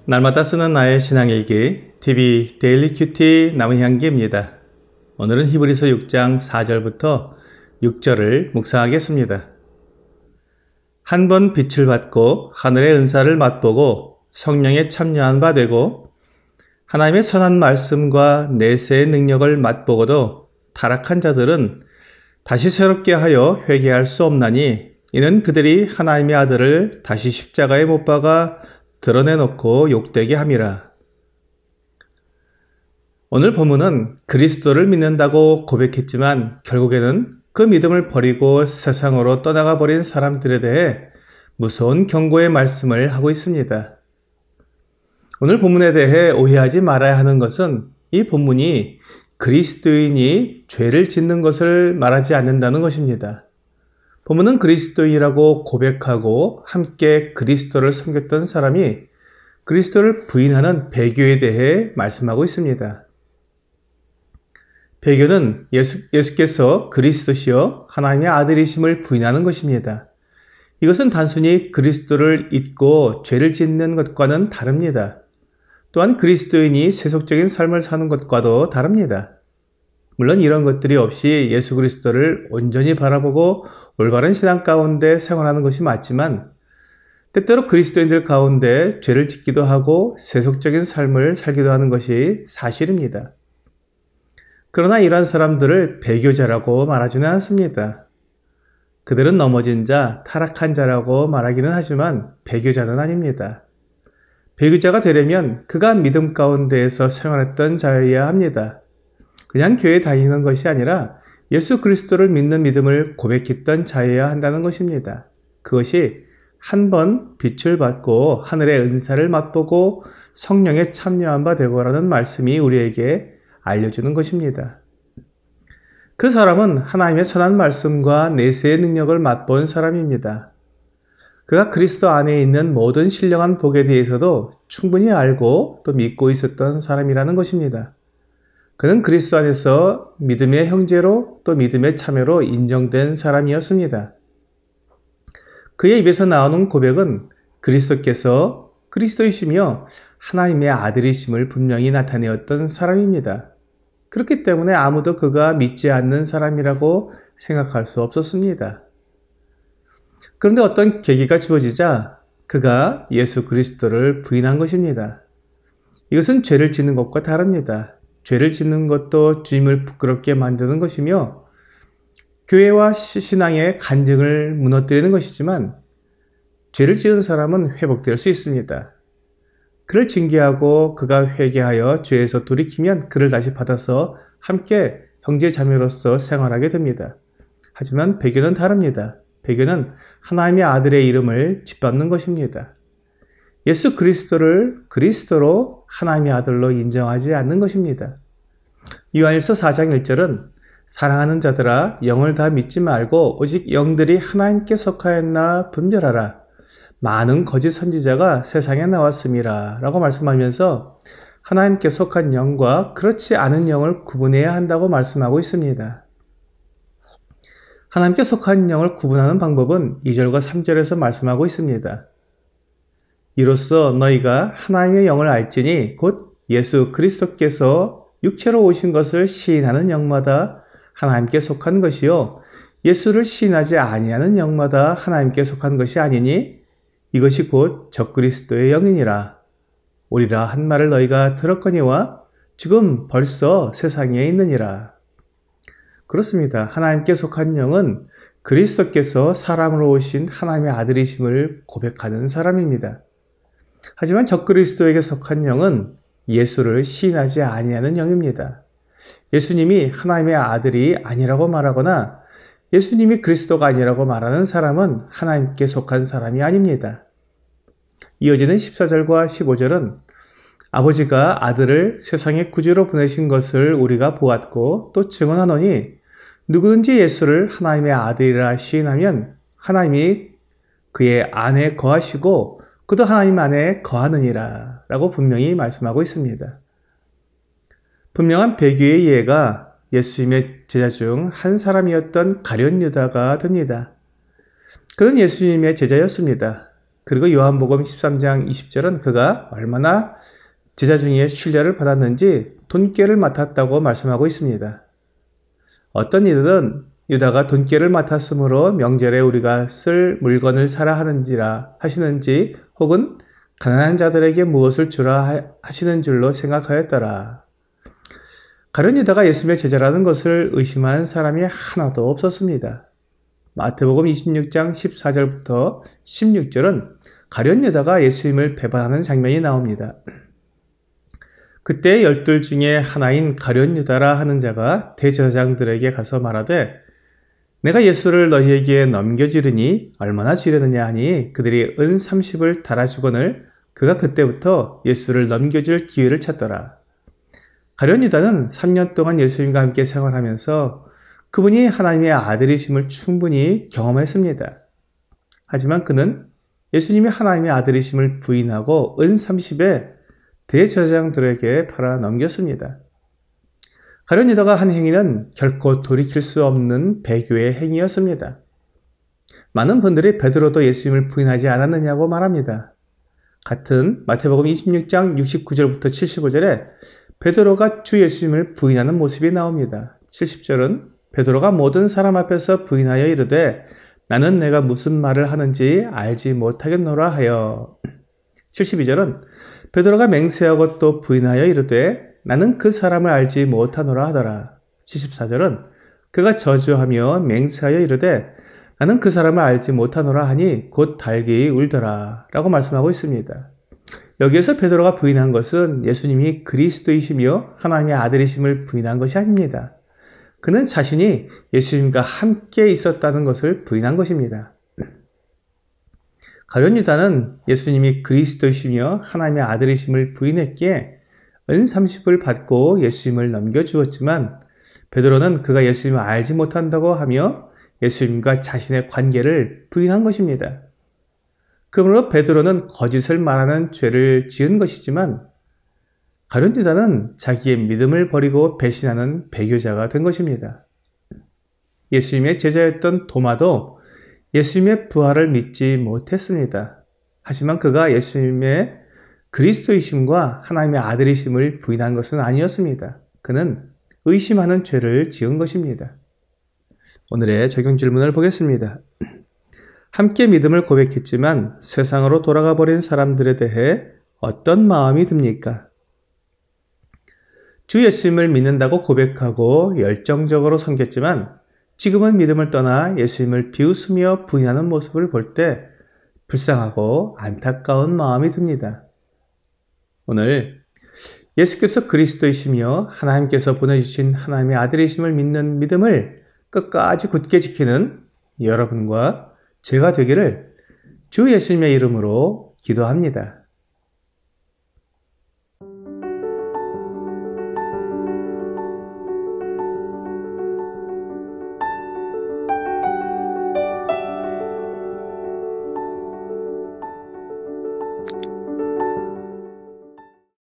날마다 쓰는 나의 신앙일기 TV 데일리 큐티 남은향기입니다. 오늘은 히브리서 6장 4절부터 6절을 묵상하겠습니다. 한 번 빛을 받고 하늘의 은사를 맛보고 성령에 참여한 바 되고 하나님의 선한 말씀과 내세의 능력을 맛보고도 타락한 자들은 다시 새롭게 하여 회개할 수 없나니 이는 그들이 하나님의 아들을 다시 십자가에 못 박아 드러내놓고 욕되게 함이라. 오늘 본문은 그리스도를 믿는다고 고백했지만 결국에는 그 믿음을 버리고 세상으로 떠나가 버린 사람들에 대해 무서운 경고의 말씀을 하고 있습니다. 오늘 본문에 대해 오해하지 말아야 하는 것은 이 본문이 그리스도인이 죄를 짓는 것을 말하지 않는다는 것입니다. 본문은 그리스도인이라고 고백하고 함께 그리스도를 섬겼던 사람이 그리스도를 부인하는 배교에 대해 말씀하고 있습니다. 배교는 예수께서 그리스도시여 하나님의 아들이심을 부인하는 것입니다. 이것은 단순히 그리스도를 잊고 죄를 짓는 것과는 다릅니다. 또한 그리스도인이 세속적인 삶을 사는 것과도 다릅니다. 물론 이런 것들이 없이 예수 그리스도를 온전히 바라보고 올바른 신앙 가운데 생활하는 것이 맞지만 때때로 그리스도인들 가운데 죄를 짓기도 하고 세속적인 삶을 살기도 하는 것이 사실입니다. 그러나 이러한 사람들을 배교자라고 말하지는 않습니다. 그들은 넘어진 자, 타락한 자라고 말하기는 하지만 배교자는 아닙니다. 배교자가 되려면 그가 믿음 가운데에서 생활했던 자여야 합니다. 그냥 교회에 다니는 것이 아니라 예수 그리스도를 믿는 믿음을 고백했던 자여야 한다는 것입니다. 그것이 한 번 빛을 받고 하늘의 은사를 맛보고 성령에 참여한 바 되고라는 말씀이 우리에게 알려주는 것입니다. 그 사람은 하나님의 선한 말씀과 내세의 능력을 맛본 사람입니다. 그가 그리스도 안에 있는 모든 신령한 복에 대해서도 충분히 알고 또 믿고 있었던 사람이라는 것입니다. 그는 그리스도 안에서 믿음의 형제로 또 믿음의 참여로 인정된 사람이었습니다. 그의 입에서 나오는 고백은 그리스도께서 그리스도이시며 하나님의 아들이심을 분명히 나타내었던 사람입니다. 그렇기 때문에 아무도 그가 믿지 않는 사람이라고 생각할 수 없었습니다. 그런데 어떤 계기가 주어지자 그가 예수 그리스도를 부인한 것입니다. 이것은 죄를 짓는 것과 다릅니다. 죄를 짓는 것도 주님을 부끄럽게 만드는 것이며 교회와 신앙의 간증을 무너뜨리는 것이지만 죄를 지은 사람은 회복될 수 있습니다. 그를 징계하고 그가 회개하여 죄에서 돌이키면 그를 다시 받아서 함께 형제 자매로서 생활하게 됩니다. 하지만 배교는 다릅니다. 배교는 하나님의 아들의 이름을 짓밟는 것입니다. 예수 그리스도를 그리스도로 하나님의 아들로 인정하지 않는 것입니다. 요한일서 4장 1절은 사랑하는 자들아 영을 다 믿지 말고 오직 영들이 하나님께 속하였나 분별하라. 많은 거짓 선지자가 세상에 나왔음이라 라고 말씀하면서 하나님께 속한 영과 그렇지 않은 영을 구분해야 한다고 말씀하고 있습니다. 하나님께 속한 영을 구분하는 방법은 2절과 3절에서 말씀하고 있습니다. 이로써 너희가 하나님의 영을 알지니 곧 예수 그리스도께서 육체로 오신 것을 시인하는 영마다 하나님께 속한 것이요 예수를 시인하지 아니하는 영마다 하나님께 속한 것이 아니니 이것이 곧 적그리스도의 영이니라. 오리라 한 말을 너희가 들었거니와 지금 벌써 세상에 있느니라. 그렇습니다. 하나님께 속한 영은 그리스도께서 사람으로 오신 하나님의 아들이심을 고백하는 사람입니다. 하지만 적그리스도에게 속한 영은 예수를 시인하지 아니하는 영입니다. 예수님이 하나님의 아들이 아니라고 말하거나 예수님이 그리스도가 아니라고 말하는 사람은 하나님께 속한 사람이 아닙니다. 이어지는 14절과 15절은 아버지가 아들을 세상의 구주로 보내신 것을 우리가 보았고 또 증언하노니 누구든지 예수를 하나님의 아들이라 시인하면 하나님이 그의 안에 거하시고 그도 하나님 안에 거하느니라 라고 분명히 말씀하고 있습니다. 분명한 배교의 예가 예수님의 제자 중 한 사람이었던 가룟 유다가 됩니다. 그는 예수님의 제자였습니다. 그리고 요한복음 13장 20절은 그가 얼마나 제자 중에 신뢰를 받았는지 돈깨를 맡았다고 말씀하고 있습니다. 어떤 이들은 유다가 돈깨를 맡았으므로 명절에 우리가 쓸 물건을 사라 하시는지 혹은 가난한 자들에게 무엇을 주라 하시는 줄로 생각하였더라. 가룟 유다가 예수님의 제자라는 것을 의심한 사람이 하나도 없었습니다. 마태복음 26장 14절부터 16절은 가룟 유다가 예수님을 배반하는 장면이 나옵니다. 그때 12 중에 하나인 가룟 유다라 하는 자가 대제사장들에게 가서 말하되 내가 예수를 너희에게 넘겨주리니 얼마나 주려느냐 하니 그들이 은 30을 달아주거늘 그가 그때부터 예수를 넘겨줄 기회를 찾더라. 가룟 유다는 3년 동안 예수님과 함께 생활하면서 그분이 하나님의 아들이심을 충분히 경험했습니다. 하지만 그는 예수님이 하나님의 아들이심을 부인하고 은 30에 대제사장들에게 팔아 넘겼습니다. 가룟 유다가 한 행위는 결코 돌이킬 수 없는 배교의 행위였습니다. 많은 분들이 베드로도 예수님을 부인하지 않았느냐고 말합니다. 같은 마태복음 26장 69절부터 75절에 베드로가 주 예수님을 부인하는 모습이 나옵니다. 70절은 베드로가 모든 사람 앞에서 부인하여 이르되 나는 내가 무슨 말을 하는지 알지 못하겠노라 하여 72절은 베드로가 맹세하고 또 부인하여 이르되 나는 그 사람을 알지 못하노라 하더라. 74절은 그가 저주하며 맹세하여 이르되 나는 그 사람을 알지 못하노라 하니 곧 달기 울더라 라고 말씀하고 있습니다. 여기에서 베드로가 부인한 것은 예수님이 그리스도이시며 하나님의 아들이심을 부인한 것이 아닙니다. 그는 자신이 예수님과 함께 있었다는 것을 부인한 것입니다. 가룟 유다는 예수님이 그리스도이시며 하나님의 아들이심을 부인했기에 은 30을 받고 예수님을 넘겨주었지만 베드로는 그가 예수님을 알지 못한다고 하며 예수님과 자신의 관계를 부인한 것입니다. 그러므로 베드로는 거짓을 말하는 죄를 지은 것이지만 가룟 유다는 자기의 믿음을 버리고 배신하는 배교자가 된 것입니다. 예수님의 제자였던 도마도 예수님의 부활을 믿지 못했습니다. 하지만 그가 예수님의 그리스도이심과 하나님의 아들이심을 부인한 것은 아니었습니다. 그는 의심하는 죄를 지은 것입니다. 오늘의 적용 질문을 보겠습니다. 함께 믿음을 고백했지만 세상으로 돌아가 버린 사람들에 대해 어떤 마음이 듭니까? 주 예수님을 믿는다고 고백하고 열정적으로 섬겼지만 지금은 믿음을 떠나 예수님을 비웃으며 부인하는 모습을 볼 때 불쌍하고 안타까운 마음이 듭니다. 오늘 예수께서 그리스도이시며 하나님께서 보내주신 하나님의 아들이심을 믿는 믿음을 끝까지 굳게 지키는 여러분과 제가 되기를 주 예수님의 이름으로 기도합니다.